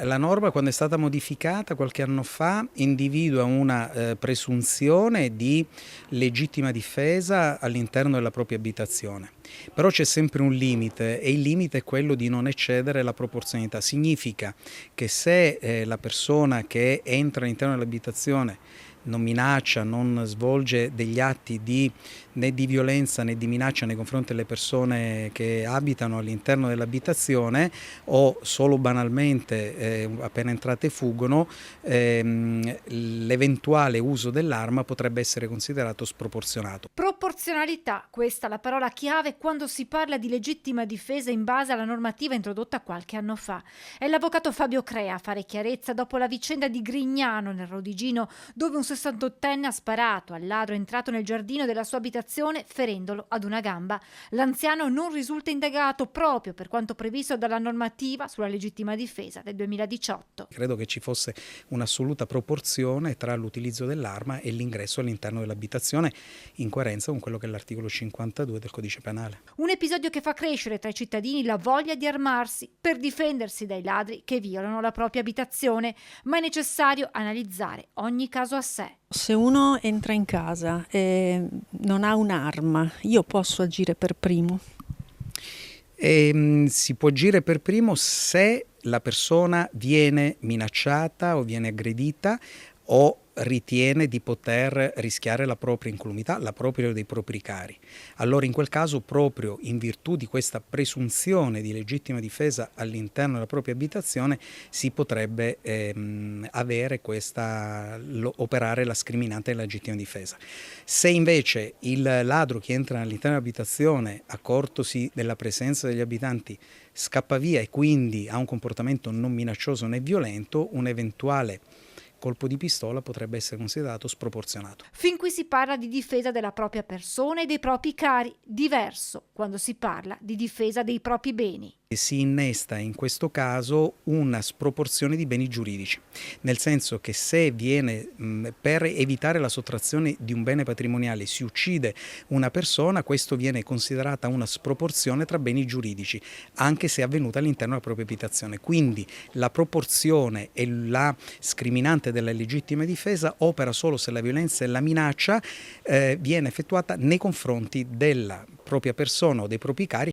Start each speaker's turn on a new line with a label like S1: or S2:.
S1: La norma, quando è stata modificata qualche anno fa, individua una presunzione di legittima difesa all'interno della propria abitazione. Però c'è sempre un limite e il limite è quello di non eccedere la proporzionalità. Significa che se la persona che entra all'interno dell'abitazione non minaccia, non svolge degli atti né di violenza né di minaccia nei confronti delle persone che abitano all'interno dell'abitazione, o solo banalmente appena entrate fuggono, l'eventuale uso dell'arma potrebbe essere considerato sproporzionato.
S2: Proporzionalità, questa è la parola chiave quando si parla di legittima difesa in base alla normativa introdotta qualche anno fa. È l'avvocato Fabio Crea a fare chiarezza dopo la vicenda di Grignano nel Rodigino, dove un 68enne ha sparato al ladro entrato nel giardino della sua abitazione ferendolo ad una gamba. L'anziano non risulta indagato proprio per quanto previsto dalla normativa sulla legittima difesa del 2018.
S1: Credo che ci fosse un'assoluta proporzione tra l'utilizzo dell'arma e l'ingresso all'interno dell'abitazione, in coerenza con quello che è l'articolo 52 del Codice Penale.
S2: Un episodio che fa crescere tra i cittadini la voglia di armarsi per difendersi dai ladri che violano la propria abitazione, ma è necessario analizzare ogni caso a sé.
S3: Se uno entra in casa e non ha un'arma, io posso agire per primo?
S1: Si può agire per primo se la persona viene minacciata o viene aggredita o ritiene di poter rischiare la propria incolumità, la propria o dei propri cari. Allora in quel caso, proprio in virtù di questa presunzione di legittima difesa all'interno della propria abitazione, si potrebbe operare la scriminante della legittima difesa. Se invece il ladro che entra all'interno dell'abitazione, accortosi della presenza degli abitanti, scappa via e quindi ha un comportamento non minaccioso né violento, un eventuale colpo di pistola potrebbe essere considerato sproporzionato.
S2: Fin qui si parla di difesa della propria persona e dei propri cari, diverso quando si parla di difesa dei propri beni.
S1: Si innesta in questo caso una sproporzione di beni giuridici, nel senso che se viene per evitare la sottrazione di un bene patrimoniale si uccide una persona, questo viene considerata una sproporzione tra beni giuridici, anche se è avvenuta all'interno della propria abitazione. Quindi la proporzione e la scriminante della legittima difesa opera solo se la violenza e la minaccia viene effettuata nei confronti della propria persona o dei propri cari.